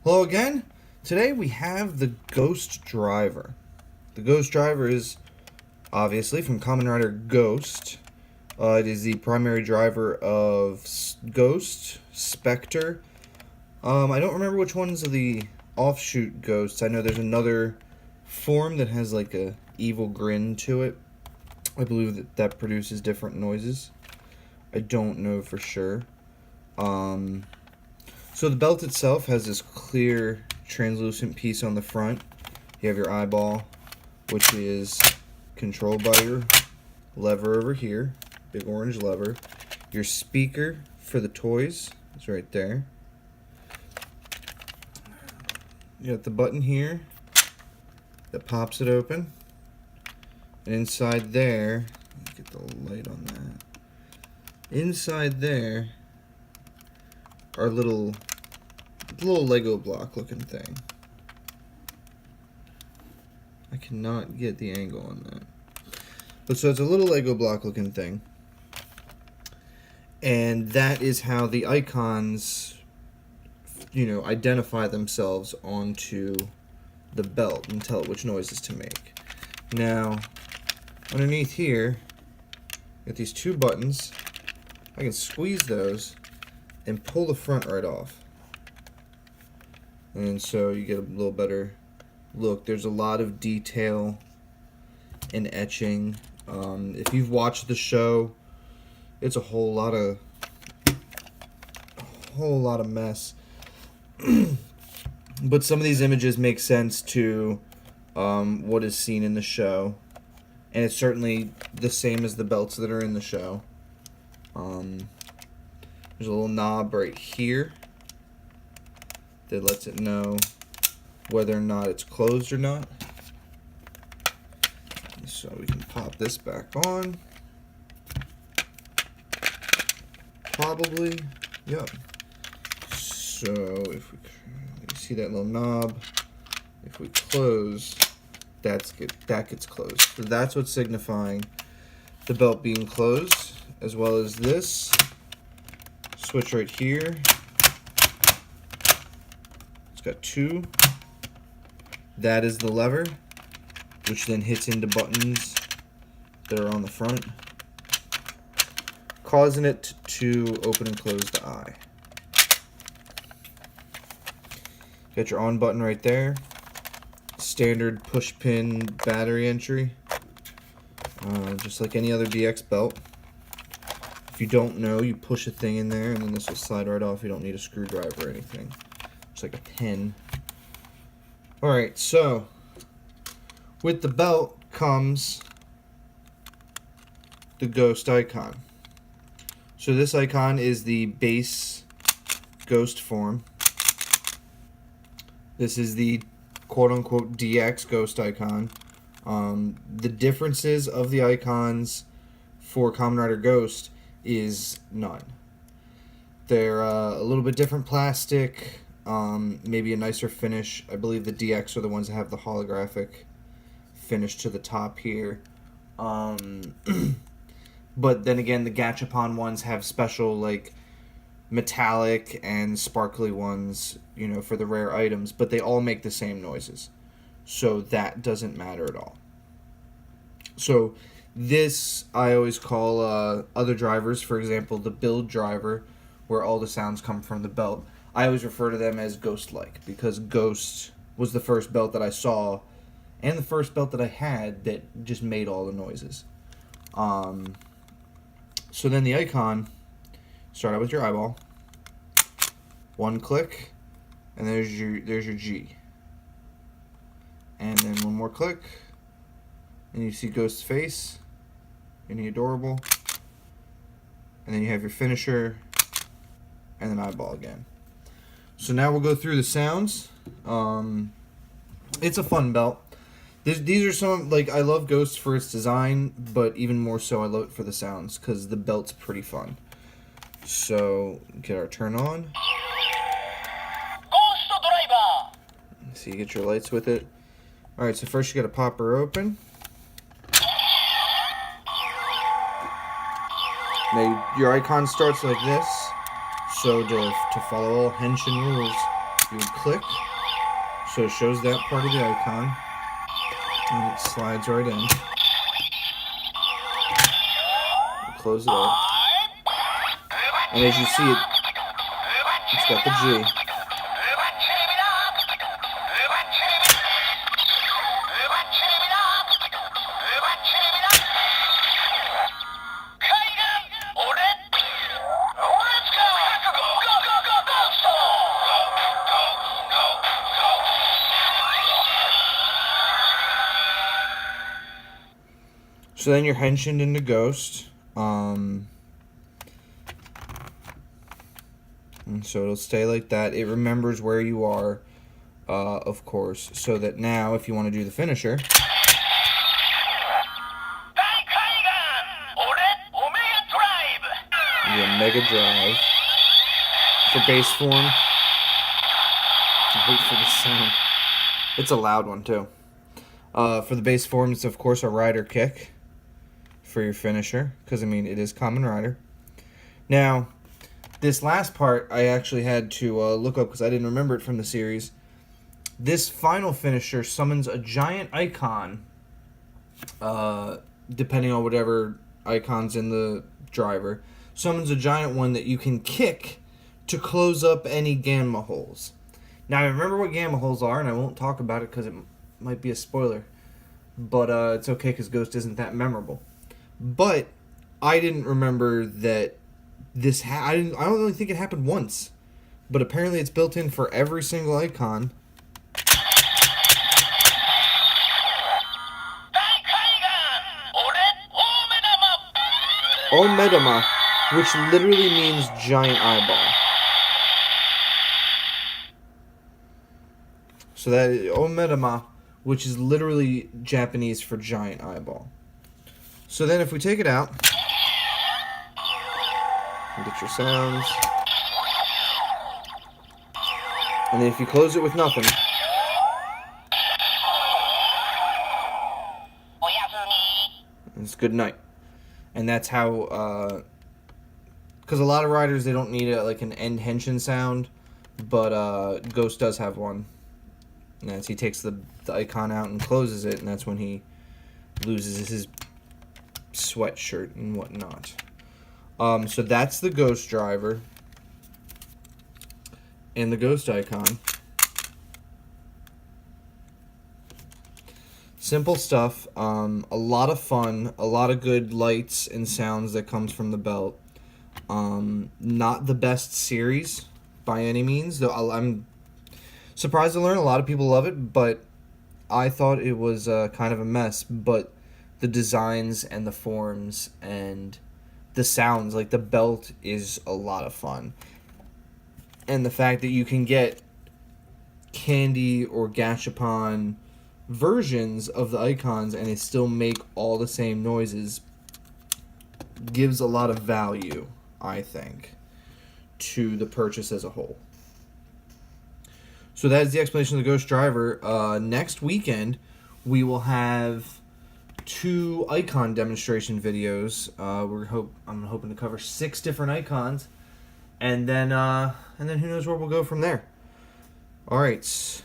Hello again. Today we have the Ghost Driver. The Ghost Driver is obviously from Kamen Rider Ghost. It is the primary driver of Ghost, Spectre. I don't remember which ones are the offshoot ghosts. I know there's another form that has like a evil grin to it. I believe that produces different noises. I don't know for sure. So the belt itself has this clear translucent piece on the front. You have your eyeball, which is controlled by your lever over here, big orange lever. Your speaker for the toys is right there. You got the button here that pops it open. And inside there, let's get the light on that. Inside there are little Lego block looking thing. I cannot get the angle on that. But so it's a little Lego block looking thing. And that is how the icons, identify themselves onto the belt and tell it which noises to make. Now, underneath here, got these two buttons. I can squeeze those and pull the front right off. And so you get a little better look. There's a lot of detail and etching. If you've watched the show, it's a whole lot of mess. But some of these images make sense to what is seen in the show. And it's certainly the same as the belts that are in the show. There's a little knob right here that lets it know whether or not it's closed or not. So we can pop this back on. Probably, yep. So if we see that little knob, if we close, that gets closed. So that's what's signifying the belt being closed, as well as this switch right here. It's got two. That is the lever, which then hits into buttons that are on the front, causing it to open and close the eye. Got your on button right there. Standard push pin battery entry, just like any other DX belt. If you don't know, you push a thing in there and then this will slide right off. You don't need a screwdriver or anything. It's like a pin. Alright, so with the belt comes the Ghost icon. So this icon is the base Ghost form. This is the quote-unquote DX Ghost icon. The differences of the icons for Kamen Rider Ghost is none. They're a little bit different plastic, maybe a nicer finish. I believe the DX are the ones that have the holographic finish to the top here. But then again, the Gachapon ones have special like metallic and sparkly ones, for the rare items, but they all make the same noises. So that doesn't matter at all. So this I always call other drivers, for example, the build driver, where all the sounds come from the belt. I always refer to them as Ghost-like, because Ghost was the first belt that I saw, and the first belt that I had that just made all the noises. So then the icon, start out with your eyeball, one click, and there's your G. And then one more click, and you see Ghost's face, and he adorable. and then you have your finisher, and then eyeball again. So now we'll go through the sounds. It's a fun belt. These are some, like, I love Ghost for its design, but even more so I love it for the sounds, because the belt's pretty fun. So, get our turn on. So you get your lights with it. Alright, so first you gotta pop her open. Now your icon starts like this. So to follow all Henshin rules, you would click. So it shows that part of the icon. And it slides right in. Close it up. And as you see it, it's got the G. So then you're henshined into Ghost. And so it'll stay like that. It remembers where you are, of course, so that now if you want to do the finisher, the Omega Drive for base form. Wait for the sound. It's a loud one too. For the base form, it's of course a rider kick for your finisher, because I mean it is Kamen Rider. Now, this last part I actually had to look up because I didn't remember it from the series. This final finisher summons a giant icon, depending on whatever icon's in the driver. Summons a giant one that you can kick to close up any gamma holes. Now, I remember what gamma holes are, and I won't talk about it because it might be a spoiler. But it's okay because Ghost isn't that memorable. But I didn't remember that this I don't really think it happened once. But apparently it's built in for every single icon. Omedama, which literally means giant eyeball. So that is Omedama, which is literally Japanese for giant eyeball. So then if we take it out, get your sounds, and then if you close it with nothing, it's good night. And that's how, because a lot of riders, they don't need like an end henshin sound, but Ghost does have one. And that's he takes the icon out and closes it, and that's when he loses his sweatshirt and whatnot. So that's the Ghost driver and the Ghost icon. Simple stuff, a lot of fun, a lot of good lights and sounds that comes from the belt. Not the best series by any means, though I'm surprised to learn a lot of people love it, but I thought it was kind of a mess. But the designs and the forms and the sounds, like the belt, is a lot of fun. And the fact that you can get candy or gachapon versions of the icons and they still make all the same noises gives a lot of value, I think, to the purchase as a whole. So that is the explanation of the Ghost driver. Next weekend, we will have 2 icon demonstration videos. I'm hoping to cover 6 different icons, and then who knows where we'll go from there. All right.